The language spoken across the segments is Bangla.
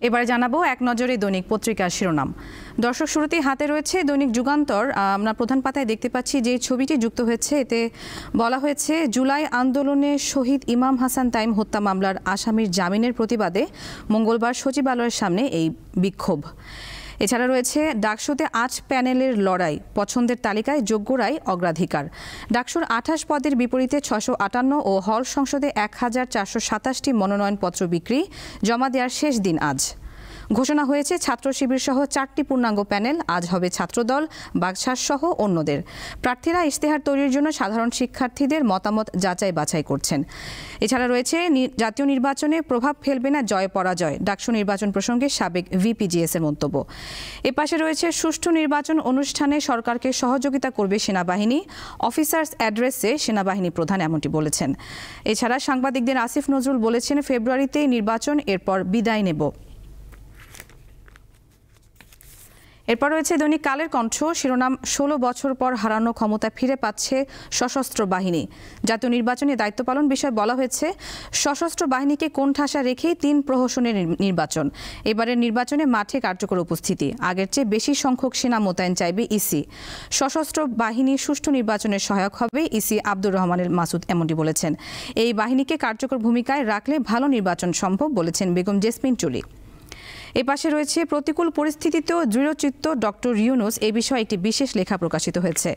এবার জানাবো এক নজরে দৈনিক পত্রিকার শিরোনাম। দর্শক, শুরুতেই হাতে রয়েছে দৈনিক যুগান্তর। আমরা প্রধান পাতায় দেখতে পাচ্ছি যে ছবিটি যুক্ত হয়েছে, এতে বলা হয়েছে জুলাই আন্দোলনে শহীদ ইমাম হাসান তাইম হত্যা মামলার আসামির জামিনের প্রতিবাদে মঙ্গলবার সচিবালয়ের সামনে এই বিক্ষোভ। এছাড়া রয়েছে ডাকসুতে ৮ প্যানেলের লড়াই, পছন্দের তালিকায় যোগ্যরাই অগ্রাধিকার। ডাকসুর ২৮ পদের বিপরীতে ৬৫৮ ও হল সংসদে ১,৪২৭টি মনোনয়নপত্র বিক্রি, জমা দেওয়ার শেষ দিন আজ। ঘোষণা হয়েছে ছাত্র শিবির সহ ৪টি পূর্ণাঙ্গ প্যানেল, আজ হবে ছাত্রদল, বাগশাস সহ অন্যদের। প্রার্থীরা ইশতেহার তৈরির জন্য সাধারণ শিক্ষার্থীদের মতামত যাচাই বাছাই করছেন। এছাড়া রয়েছে জাতীয় নির্বাচনে প্রভাব ফেলবে না জয় পরাজয়, ডাকসু নির্বাচন প্রসঙ্গে সাবেক ভিপিজিএস এর মন্তব্য। এপাশে রয়েছে সুষ্ঠু নির্বাচন অনুষ্ঠানে সরকারকে সহযোগিতা করবে সেনাবাহিনী, অফিসার্স অ্যাড্রেসে সেনাবাহিনী প্রধান এমনটি বলেছেন। এছাড়া সাংবাদিকদের আসিফ নজরুল বলেছেন ফেব্রুয়ারিতেই নির্বাচন, এরপর বিদায় নেব। এরপর রয়েছে দৈনিক কালের কণ্ঠ, শিরোনাম ১৬ বছর পর হারানো ক্ষমতা ফিরে পাচ্ছে সশস্ত্র বাহিনী। জাতীয় নির্বাচনে দায়িত্ব পালন বিষয়ে বলা হয়েছে সশস্ত্র বাহিনীকে কোণঠাসা রেখেই ৩ প্রহসনের নির্বাচন। এবারের নির্বাচনে মাঠে কার্যকর উপস্থিতি, আগের চেয়ে বেশি সংখ্যক সেনা মোতায়েন চাইবে ইসি। সশস্ত্র বাহিনী সুষ্ঠু নির্বাচনের সহায়ক হবে, ইসি আব্দুর রহমানের মাসুদ এমনটি বলেছেন। এই বাহিনীকে কার্যকর ভূমিকায় রাখলে ভালো নির্বাচন সম্ভব বলেছেন বেগম জেসমিন টুলি। এপাশে রয়েছে প্রতিকূল পরিস্থিতিতেও দৃঢ়চিত্ত ডক্টর ইউনূস, এই বিষয়ে একটি বিশেষ লেখা প্রকাশিত হয়েছে।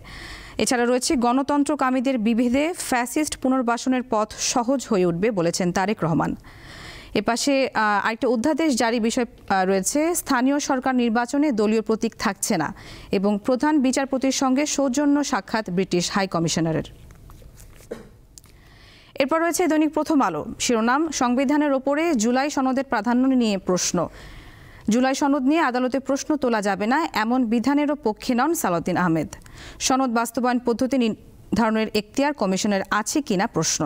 এছাড়া রয়েছে গণতন্ত্রকামীদের বিভেদে ফ্যাসিস্ট পুনর্বাসনের পথ সহজ হয়ে উঠবে বলেছেন তারেক রহমান। এপাশে আরেকটি অধ্যাদেশ জারি বিষয় রয়েছে, স্থানীয় সরকার নির্বাচনে দলীয় প্রতীক থাকছে না এবং প্রধান বিচারপতির সঙ্গে সৌজন্য সাক্ষাৎ ব্রিটিশ হাই কমিশনারের। এরপর রয়েছে দৈনিক প্রথম আলো, শিরোনাম সংবিধানের ওপরে জুলাই সনদের প্রাধান্য নিয়ে প্রশ্ন। জুলাই সনদ নিয়ে আদালতে প্রশ্ন তোলা যাবে না, এমন বিধানেরও পক্ষে নন সালাউদ্দিন আহমেদ। সনদ বাস্তবায়ন পদ্ধতি নির্ধারণের এখতিয়ার কমিশনের আছে কিনা প্রশ্ন।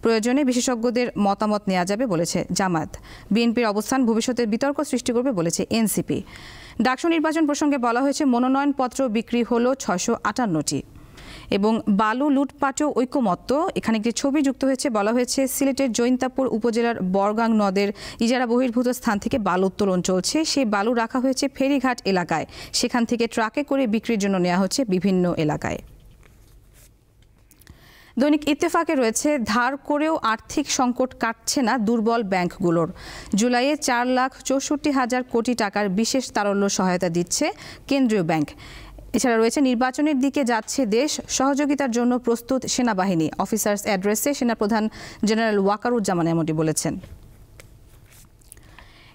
প্রয়োজনে বিশেষজ্ঞদের মতামত নেওয়া যাবে বলেছে জামায়াত। বিএনপির অবস্থান ভবিষ্যতে বিতর্ক সৃষ্টি করবে বলেছে এনসিপি। ডাকসু নির্বাচন প্রসঙ্গে বলা হয়েছে মনোনয়নপত্র বিক্রি হলো ৬৫৮টি। এবং বালু লুটপাটও ঐকমত্য, এখানে একটি ছবি যুক্ত হয়েছে। বলা হয়েছে সিলেটের জৈন্তাপুর উপজেলার বরগাং নদের ইজারা বহির্ভূত স্থান থেকে বালু উত্তোলন চলছে। সেই বালু রাখা হয়েছে ফেরিঘাট এলাকায়, সেখান থেকে ট্রাকে করে বিক্রির জন্য নেওয়া হচ্ছে বিভিন্ন এলাকায়। দৈনিক ইত্তেফাকে রয়েছে ধার করেও আর্থিক সংকট কাটছে না দুর্বল ব্যাংকগুলোর। জুলাইয়ে 4,64,000 কোটি টাকার বিশেষ তারল্য সহায়তা দিচ্ছে কেন্দ্রীয় ব্যাংক। এছাড়া রয়েছে নির্বাচনের দিকে যাচ্ছে দেশ, সহযোগিতার জন্য প্রস্তুত সেনাবাহিনী, অফিসার্স অ্যাড্রেসে সেনাপ্রধান জেনারেল ওয়াকারুজ্জামান এমনটি বলেছেন।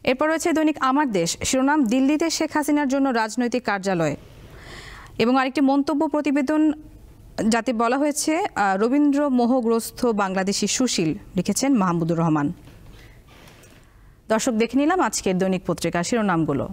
এরপর রয়েছে দৈনিক আমার দেশ, শিরোনাম দিল্লিতে শেখ হাসিনার জন্য রাজনৈতিক কার্যালয় এবং আরেকটি মন্তব্য প্রতিবেদন যাতে বলা হয়েছে রবীন্দ্র মোহগ্রস্ত বাংলাদেশি সুশীল, লিখেছেন মাহমুদুর রহমান। দর্শক, দেখে নিলাম আজকের দৈনিক পত্রিকার শিরোনামগুলো।